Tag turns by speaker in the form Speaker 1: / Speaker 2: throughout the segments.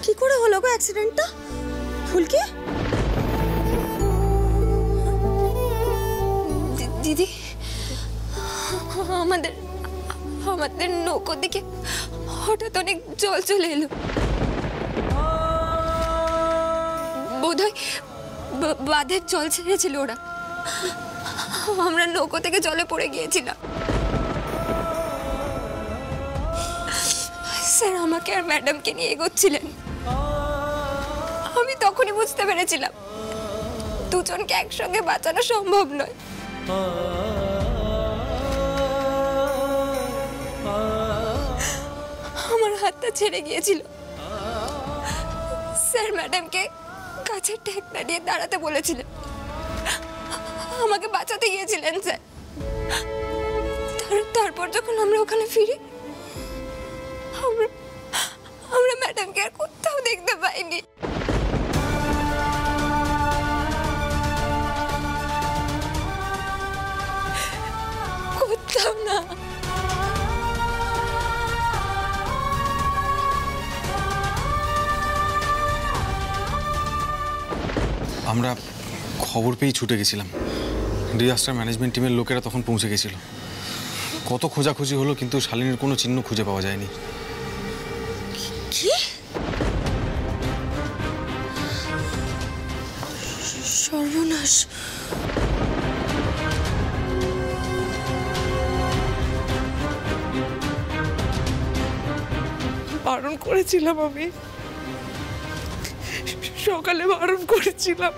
Speaker 1: কি করে হলো গো অ্যাক্সিডেন্টটা? ফুলকি
Speaker 2: দিদি, আমাদের নৌকোর দিকে হঠাৎ অনেক জল চলে এলো। বোধহয় বাঁধের জল ছেড়েছিল ওরা। আমরা নৌকো থেকে জলে পড়ে গিয়েছিলাম। স্যার আমাকে আর ম্যাডামকে নিয়ে এগোচ্ছিলেন। আমি তখনই বুঝতে পেরেছিলাম দুজনকে একসঙ্গে বাঁচানো সম্ভব নয়। আমার হাতটা ছেড়ে গিয়েছিল। স্যার ম্যাডামকে কাছের ঠেকনা দিয়ে দাঁড়াতে বলেছিলেন, আমাকে বাঁচাতে গিয়েছিলেন স্যার। তারপর যখন আমরা ওখানে ফিরি, আমরা ম্যাডামকে আর কোথাও দেখতে পাইনি। কোথাও না।
Speaker 3: আমরা খবর পেয়ে ছুটে গেছিলাম। ডিজাস্টার ম্যানেজমেন্ট টিমের লোকেরা তখন পৌঁছে গেছিল। কত খোঁজাখুঁজি হলো, কিন্তু শালিনীর কোনো চিহ্ন খুঁজে পাওয়া যায়নি।
Speaker 1: কি? সর্বনাশ!
Speaker 4: বারণ করেছিলাম, আমি সকালে বারণ করেছিলাম।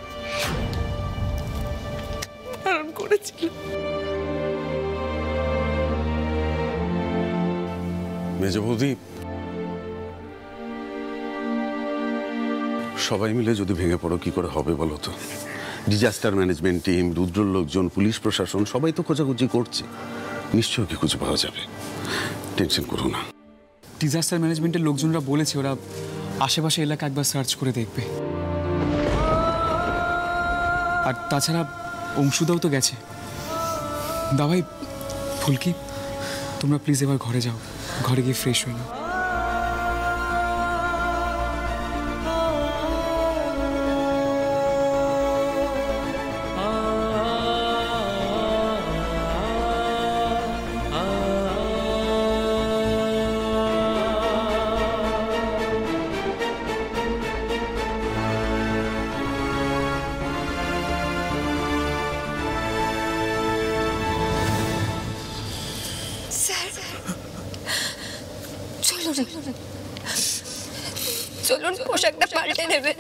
Speaker 5: মেজ বৌদি, সবাই মিলে যদি ভেঙে পড়ো কি করে হবে বলো তো? ডিজাস্টার ম্যানেজমেন্ট টিম, রুদ্রর লোকজন, পুলিশ প্রশাসন সবাই তো খোঁজাখুঁজি করছে। নিশ্চয়ই কি খুঁজে পাওয়া যাবে, টেনশন করো না।
Speaker 6: ডিজাস্টার ম্যানেজমেন্টের লোকজনরা বলেছে ওরা আশেপাশে এলাকা একবার সার্চ করে দেখবে। আর তাছাড়া অংশুদাও তো গেছে। দাবাই, ফুলকি, তোমরা প্লিজ এবার ঘরে যাও, ঘরে গিয়ে ফ্রেশ হয়ে নাও।
Speaker 2: চলুন পোশাকটা পাল্টে নেবে।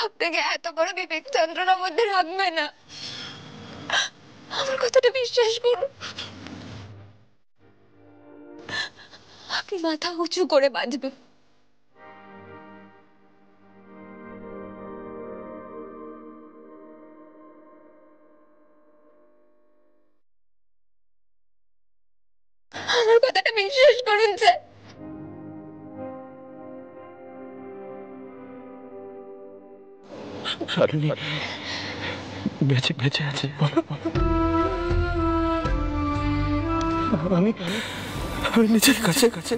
Speaker 2: আপনাকে এত বড় বিবেক চন্দ্রনার মধ্যে রাখবে না। আমার কথাটা বিশ্বাস করুন। আপনি মাথা উঁচু করে বাঁচবেন। আমার কথাটা বিশ্বাস করুন স্যার।
Speaker 7: শালিনী বেঁচে আছে, বলো। আমি নিজের কাছে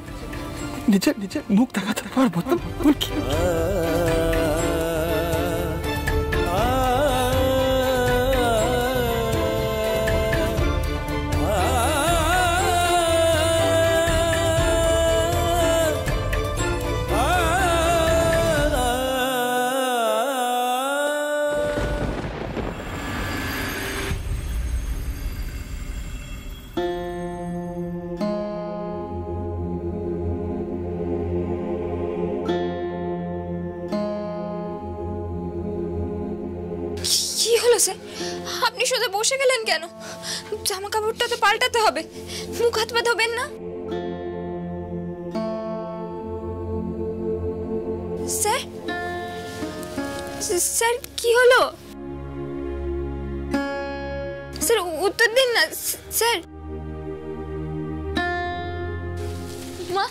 Speaker 7: নিজের মুখ দেখাতে পারবো না। কি
Speaker 2: হলো স্যার? আপনি শুধু বসে গেলেন কেন? জামা কাপড়টা তো পাল্টাতে হবে। মুখ হাত পা ধোবেন না? স্যার, স্যার কি হলো? স্যার উত্তর দিন না স্যার। মা,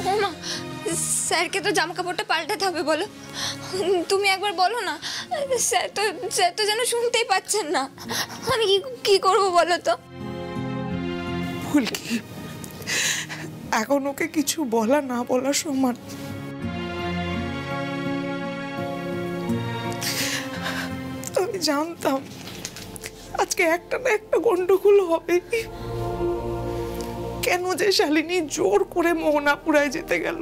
Speaker 2: ও মা, স্যারকে তো জামা কাপড়টা পাল্টাতে হবে, বলো। তুমি একবার বলো না। স্যার তো যেন শুনতেই পাচ্ছেন না। আমি কি করবো বলো তো?
Speaker 4: ফুলকি, এখন ওকে কিছু বলা না বলা সমান। আমি জানতাম আজকে একটা না একটা গন্ডগোল হবে। কেন যে শালিনী জোর করে মোহনাপুরায় যেতে গেল?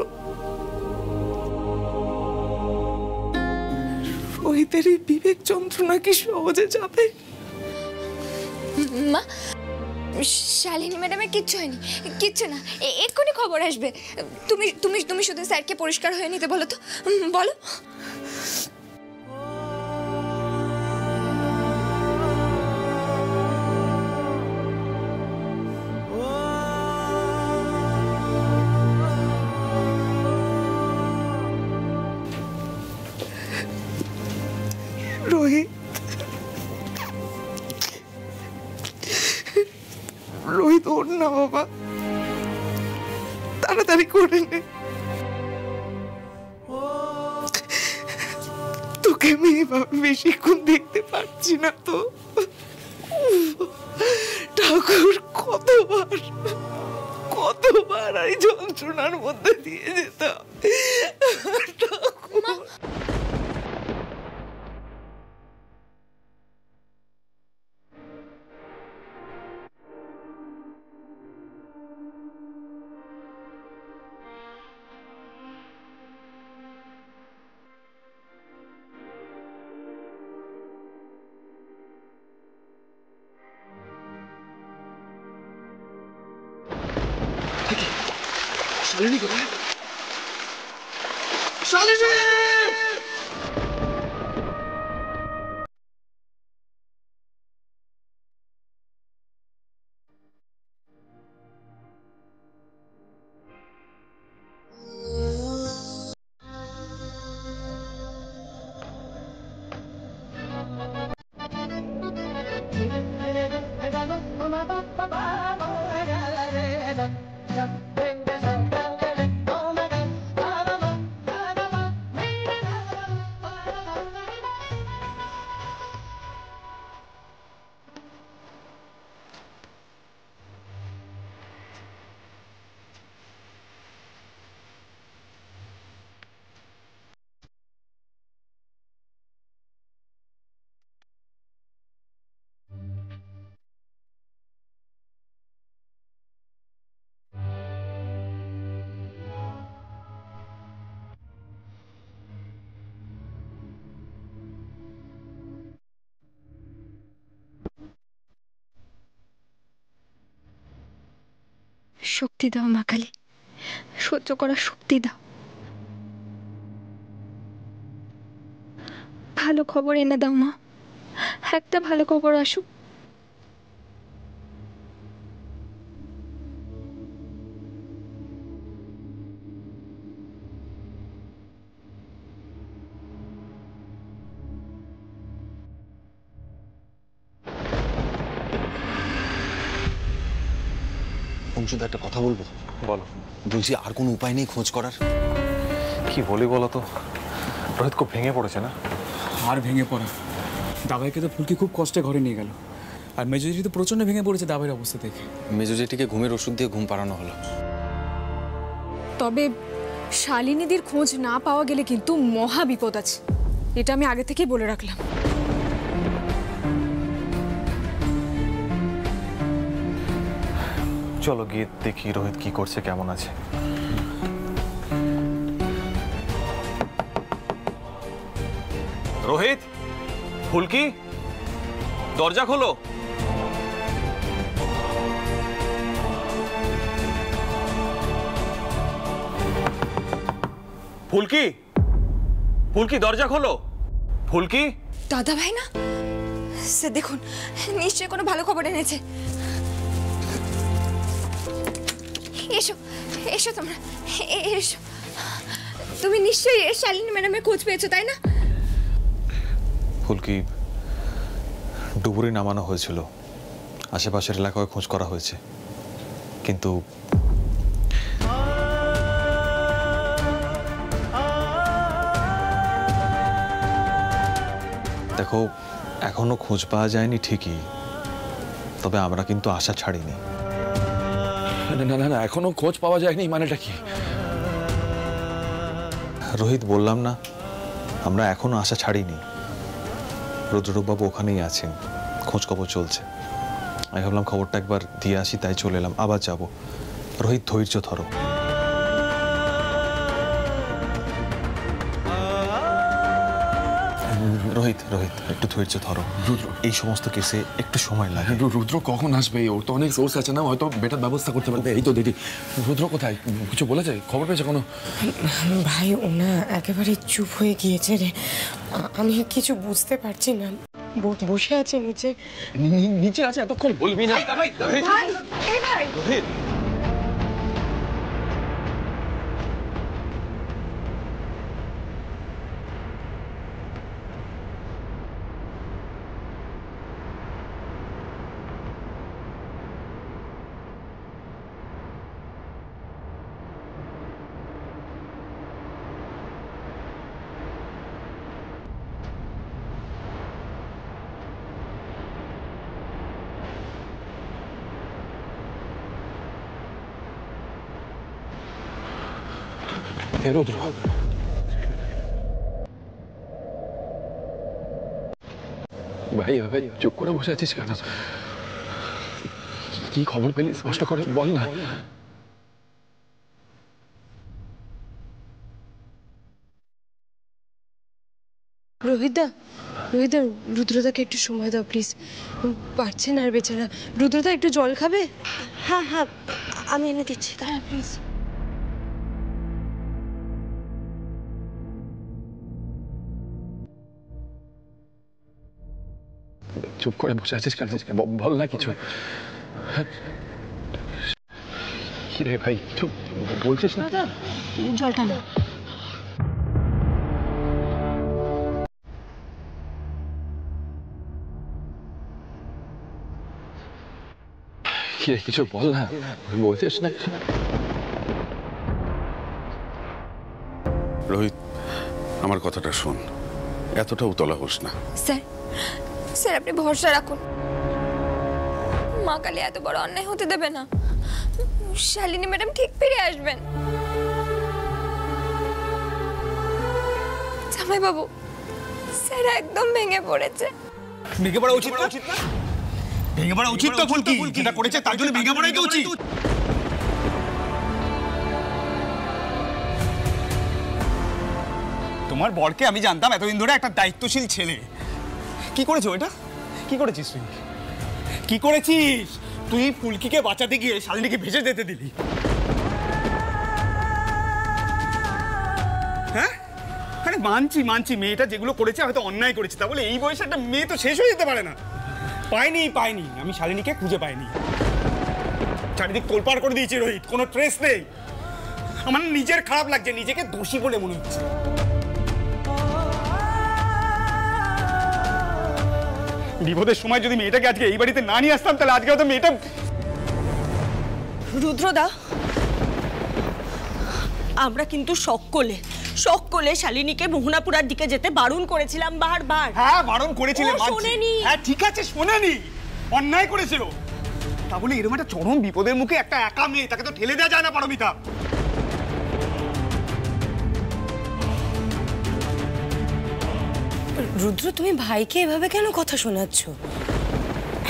Speaker 4: রোহিতের এই বিবেক যন্ত্রণা কি সহজে যাবে?
Speaker 2: মা, শালিনী ম্যাডামের কিচ্ছু হয়নি, কিচ্ছু না, এক্ষুনি খবর আসবে। তুমি তুমি তুমি শুধু স্যারকে পরিষ্কার হয়ে নিতে বলো তো, বলো।
Speaker 4: রোহিত, রোহিত ওর না বাবা, তাড়াতাড়ি করে নে। তোকে আমি এভাবে বেশিক্ষণ দেখতে পাচ্ছি না তো। ঠাকুর কতবার কতবার এই যন্ত্রণার মধ্যে দিয়ে যেতাম। ঠাকুর
Speaker 7: শালিনী কোথায়? শালিনী!
Speaker 2: শক্তি দাও মা কালী, সহ্য করার শক্তি দাও। ভালো খবর এনে দাও মা, একটা ভালো খবর আসুক।
Speaker 3: অংশুদা, একটা কথা বলবো?
Speaker 8: বলো।
Speaker 3: বলছি, আর কোনো উপায় নেই খোঁজ করার?
Speaker 8: কি বলি বলো তো, রোহিত খুব ভেঙে পড়েছে না?
Speaker 6: আর ভেঙে পড়া, দাবাইকে তো ফুলকি খুব কষ্টে ঘরে নিয়ে গেল, আর মেজরিটি তো প্রচন্ড ভেঙে পড়েছে দাবাইয়ের অবস্থা দেখে।
Speaker 3: মেজোজেটিকে ঘুমের ওষুধ দিয়ে ঘুম পাড়ানো হলো।
Speaker 1: তবে শালিনীদের খোঁজ না পাওয়া গেলে কিন্তু মহা বিপদ আছে, এটা আমি আগে থেকেই বলে রাখলাম।
Speaker 8: চলো গিয়ে দেখি রোহিত কি করছে, কেমন আছে। রোহিত, ফুলকি, দরজা খোলো। ফুলকি, ফুলকি, দরজা খোলো। ফুলকি।
Speaker 2: দাদা ভাই না, সে দেখুন নিশ্চয়ই কোনো ভালো খবর এনেছে। এসো এসো তোমরা, এসো। তুমি নিশ্চয়ই শালিনী ম্যাডামের খোঁজ পেয়েছো, তাই না?
Speaker 8: ফুলকি, ডুবুরি নামানো হয়েছিল, আশেপাশের এলাকায় খোঁজ করা হয়েছে, কিন্তু দেখো এখনো খোঁজ পাওয়া যায়নি ঠিকই, তবে আমরা কিন্তু আশা ছাড়িনি।
Speaker 7: না না না, এখনো খোঁজ পাওয়া যায়নি, মানেটা কি?
Speaker 8: রোহিত, বললাম না আমরা এখনো আশা ছাড়িনি। রুদ্রবাবু ওখানেই আছেন, খোঁজ খবর চলছে। আমি ভাবলাম খবরটা একবার দিয়ে আসি, তাই চলে এলাম। আবার যাব। রোহিত, ধৈর্য ধরো। রোহিত রোহিত একটু ধৈর্য ধরো।
Speaker 7: রুদ্র,
Speaker 8: এই সমস্ত কেসে একটু সময় লাগে।
Speaker 7: রুদ্র কখন আসবে? ওর তো অনেক সোর্স আছে না, হয়তো বেটার ব্যবস্থা করতে পারবে। এই তো দিদি, রুদ্র কোথায়? কিছু বলেছে? খবর পেয়েছে কোনো?
Speaker 4: ভাই ওনা একেবারে চুপ হয়ে গিয়েছে রে। আমি কিছু বুঝতে পারছি না। বসে আছে নিচে।
Speaker 7: নিচে আছে, এতক্ষণ বলবি না? রুদ্র, ভাই ভাই চুপ করে বসে আছিস কেন? কি খবর পেলি স্পষ্ট করে বল না।
Speaker 9: রোহিতদা, রুদ্রদাকে একটু সময় দাও প্লিজ। পারছে না আর বেচারা। রুদ্রদা একটু জল খাবে?
Speaker 10: হ্যাঁ হ্যাঁ, আমি এনে দিচ্ছি।
Speaker 9: হ্যাঁ প্লিজ।
Speaker 7: চুপ করে বসে আছিস কেন? বল না কিছু। কি রে ভাই, চুপ বলছিস না?
Speaker 9: জলটা না।
Speaker 7: কি রে, কিছু বল না, বলছিস না?
Speaker 5: রোহিত, আমার কথাটা শোন, এতটা উতলা হোস না।
Speaker 2: স্যার, স্যার আপনি ভরসা রাখুন। মা কালী এত বড় অন্যায় হতে দেবে না। শালিনী ম্যাডাম ঠিক ফিরে আসবেন। জামাই বাবু, স্যার একদম ভেঙে পড়েছে।
Speaker 11: ভেঙে পড়া উচিত না? ভেঙে পড়া উচিত তো ফুলকি, যেটা করেছে তার জন্য ভেঙে পড়াই তো উচিত। তোমার বরকে আমি জানতাম এতদিন ধরে একটা দায়িত্বশীল ছেলে। কি করেছো এটা? কি করেছিস তুই? কি করেছিস তুই? ফুলকিকে বাঁচাতে গিয়ে শালিনীকে ভেসে যেতে দিলি। হ্যাঁ, আরে মানছি মেয়েটা যেগুলো করেছে হয়তো অন্যায় করেছে, তা বলে এই বয়সে একটা মেয়ে তো শেষ হয়ে যেতে পারে না। পাইনি আমি শালিনীকে খুঁজে পাইনি। চারিদিক তোলপাড় করে দিয়েছি রোহিত, কোনো ট্রেস নেই। আমার নিজের খারাপ লাগছে, নিজেকে দোষী বলে মনে হচ্ছে। বিপদের সময় যদি মেয়েটাকে আজকে এই বাড়িতে না নিয়ে আসতাম, তাহলে আজকে হয়তো মেয়েটা।
Speaker 10: রুদ্রদা, আমরা কিন্তু সকলে শালিনীকে মোহনাপুরার দিকে যেতে বারণ করেছিলাম বারবার।
Speaker 11: হ্যাঁ বারণ করেছিলেন,
Speaker 10: শোনেনি।
Speaker 11: হ্যাঁ ঠিক আছে শোনেনি, অন্যায় করেছিল। তা বলে এরকম একটা চরম বিপদের মুখে একটা একা মেয়ে, তাকে তো ঠেলে দেওয়া যায় না পারমিতা।
Speaker 4: রুদ্র, তুমি ভাইকে এভাবে কেন কথা শোনাচ্ছ?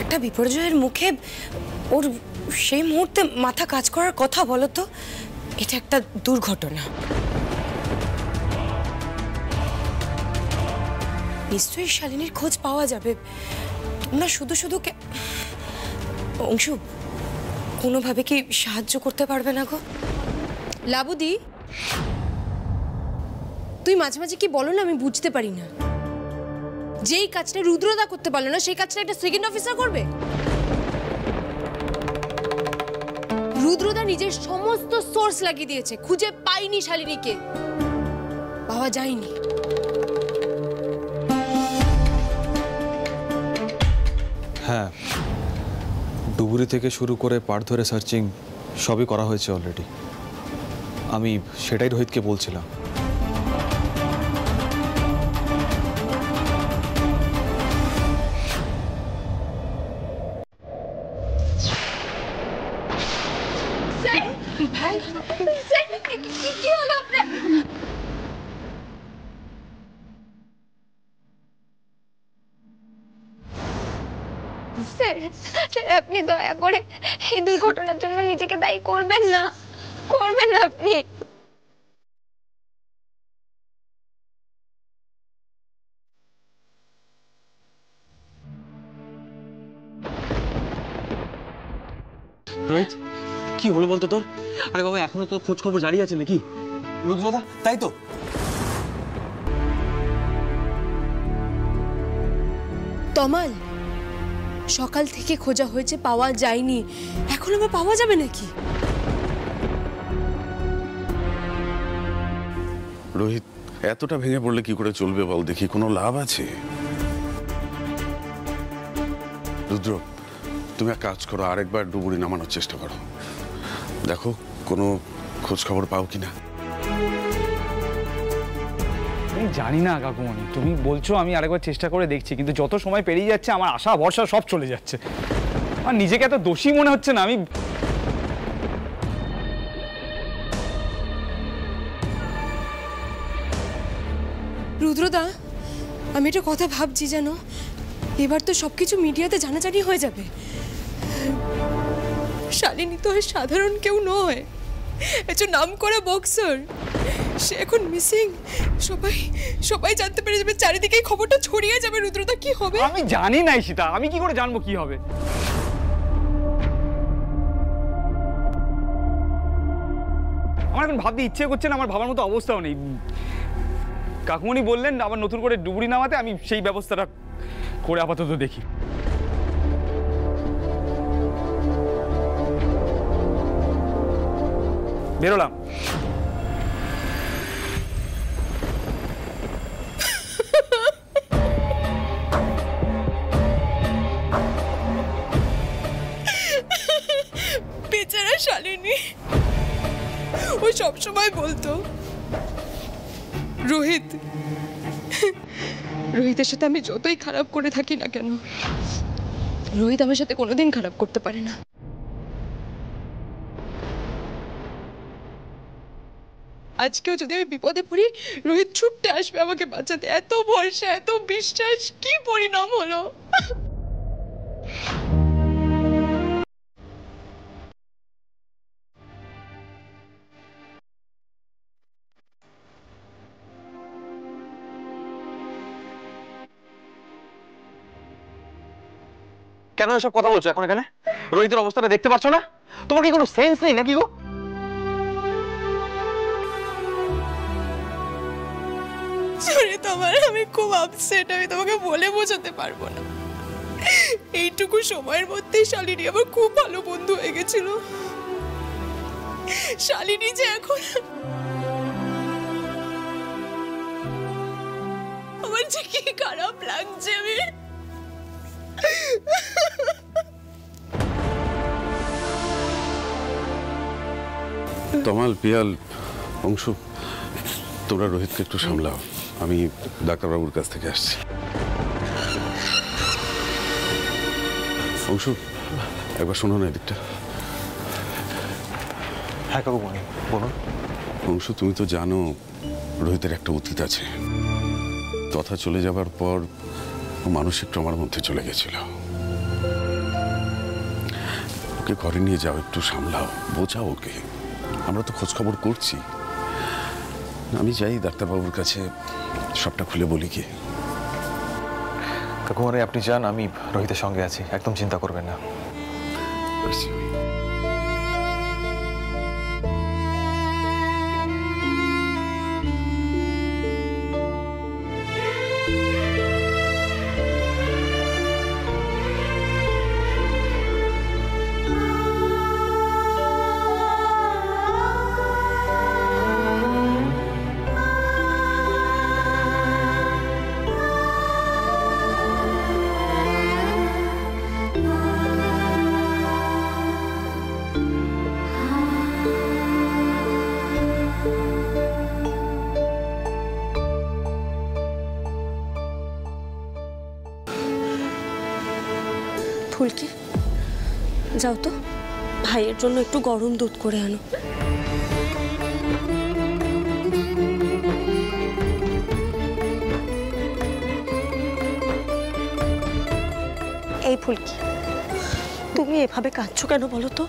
Speaker 4: একটা বিপর্যয়ের মুখে ওর সেই মুহূর্তে মাথা কাজ করার কথা বলো তো। এটা একটা দুর্ঘটনা। নিশ্চয়ই শালিনীর খোঁজ পাওয়া যাবে। তোমরা শুধু অংশু, কোনোভাবে কি সাহায্য করতে পারবে না গো?
Speaker 9: লাবুদি, তুই মাঝে মাঝে কি বলো না, আমি বুঝতে পারি না। যেই কাজটা রুদ্রদা করতে পারলো না, সেই কাজটা একটা সেকেন্ড অফিসার করবে? রুদ্রদা নিজের সমস্ত সোর্স লাগিয়ে দিয়েছে, খুঁজে পাইনি শালিনীকে, পাওয়া যায়নি।
Speaker 8: হ্যাঁ, ডুবুরি থেকে শুরু করে পাড় ধরে সার্চিং সবই করা হয়েছে অলরেডি। আমি সেটাই রোহিতকে বলছিলাম।
Speaker 2: কি হলো আপনার? স্যার আপনি দয়া করে এই দুর্ঘটনার জন্য নিজেকে দায়ী করবেন না আপনি।
Speaker 8: রোহিত কি হলো বলতো তোর? আরে বাবা এখনো তো খোঁজ খবর জারি আছে নাকি? রুদ্রদা তাই তো?
Speaker 9: তমাল, সকাল থেকে খোঁজা হয়েছে, পাওয়া যায়নি, এখন আবার পাওয়া যাবে নাকি?
Speaker 5: রোহিত এতটা ভেঙে পড়লে কি করে চলবে বল দেখি, কোনো লাভ আছে? রুদ্র তুমি এক কাজ করো, আরেকবার ডুবুরি নামানোর চেষ্টা করো, দেখো কোনো খোঁজ খবর পাও কিনা।
Speaker 11: আমি জানি না কাকুমণি, তুমি বলছো, আমি আরেকবার চেষ্টা করে দেখছি, কিন্তু যত সময় পেরিয়ে যাচ্ছে আমার আশা ভরসা সব চলে যাচ্ছে। আমার নিজেকে এত দোষী মনে হচ্ছে না। আমি
Speaker 9: রুদ্রদা, আমি একটা কথা ভাবছি জানো, এবার তো সবকিছু মিডিয়াতে জানাজানি হয়ে যাবে। শালিনী তো আর সাধারণ কেউ নয়, একজন নামকরা বক্সার, সে এখন মিসিং। সবাই জানতে পেরে যাবে, চারিদিকে খবরটা ছড়িয়ে যাবে। রুদ্রদা কি হবে?
Speaker 11: আমি জানি না ঈশিতা, আমি কি করে জানবো কি হবে? আমার এখন ভাবতে ইচ্ছে করছে না, আমার ভাবার মতো অবস্থাও নেই। কাকুমণি বললেন আবার নতুন করে ডুবুরি নামাতে, আমি সেই ব্যবস্থাটা করে আপাতত দেখি। বেরোলাম।
Speaker 9: বেচারা শালিনী, ও সবসময় বলতো রোহিতের সাথে আমি যতই খারাপ করে থাকি না কেন, রোহিত আমার সাথে কোনোদিন খারাপ করতে পারে না। আজকেও যদি আমি বিপদে পড়ি, রোহিত ছুটতে আসবে আমাকে বাঁচাতে। এত ভরসা, এত বিশ্বাস, কি পরিণাম হলো!
Speaker 8: কেন এসব কথা বলছো এখন এখানে? রোহিতের অবস্থাটা দেখতে পাচ্ছ না? তোমার কি কোনো সেন্স নেই নাকি গো?
Speaker 9: সরি তোমার, আমি খুব আপসেট, আমি তোমাকে বলে বোঝাতে পারবো না। এইটুকু সময়ের মধ্যে শালিনী আমার খুব ভালো বন্ধু হয়ে গেছিল। শালিনী যে এখন, আমার যে কি খারাপ লাগছে। আমি
Speaker 5: তমাল, পিয়াল, অংশু, তোমরা রোহিতকে একটু সামলাও, আমি ডাক্তারবাবুর কাছ থেকে আসছি। অংশু একবার শোনো না এদিকটা।
Speaker 8: হ্যাঁ কাকুমণি বলুন।
Speaker 5: অংশু তুমি তো জানো রোহিতের একটা অতীত আছে, তথা চলে যাবার পর মানসিক ট্রমার মধ্যে চলে গেছিল। ওকে ঘরে নিয়ে যাও, একটু সামলাও, বোঝাও ওকে। আমরা তো খোঁজ খবর করছি, আমি যাই ডাক্তারবাবুর কাছে, সবটা খুলে বলি কি।
Speaker 8: কাকুমণি আপনি যান, আমি রোহিতের সঙ্গে আছি, একদম চিন্তা করবেন না।
Speaker 10: ফুলকি, যাও তো ভাইয়ের জন্য একটু গরম দুধ করে আনো। ফুলকি, তুমি এভাবে কাঁদছো কেন বলো তো?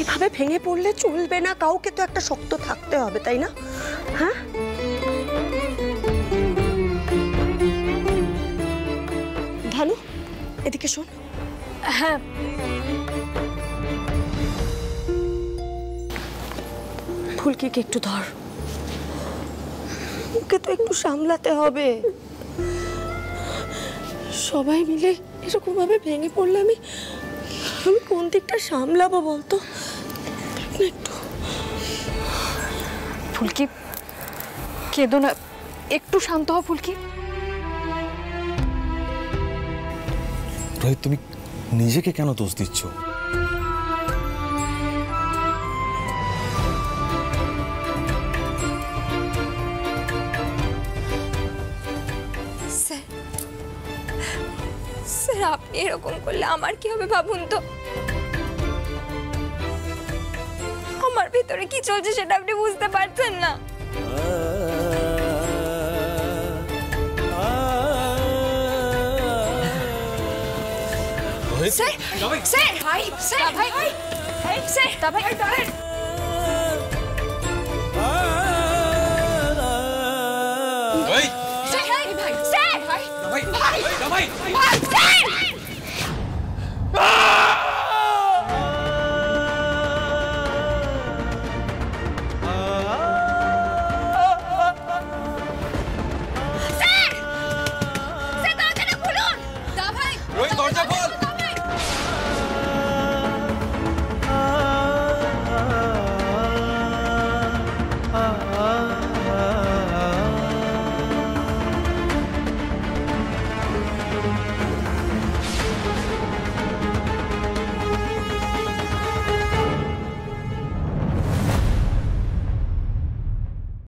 Speaker 10: এভাবে ভেঙে পড়লে চলবে না, কাউকে তো একটা শক্ত থাকতে হবে, তাই না? হ্যাঁ, ধানু এদিকে শোন।
Speaker 1: হ্যাঁ,
Speaker 10: ফুলকিকে একটু ধর, ওকে তো একটু সামলাতে হবে। সবাই মিলে এরকম ভাবে ভেঙে পড়লে আমি কোন দিকটা সামলাবো বলতো? একটু
Speaker 1: ফুলকি কেঁদো না, একটু শান্ত হও ফুলকি।
Speaker 8: রোহিত, তুমি নিজেকে কেন দোষ দিচ্ছ?
Speaker 2: স্যার, আপনি এরকম করলে আমার কি হবে ভাবুন তো। আমার ভিতরে কি চলছে সেটা আপনি বুঝতে পারছেন না। স্যার, স্যার, ভাই, স্যার, ভাই, স্যার, ভাই,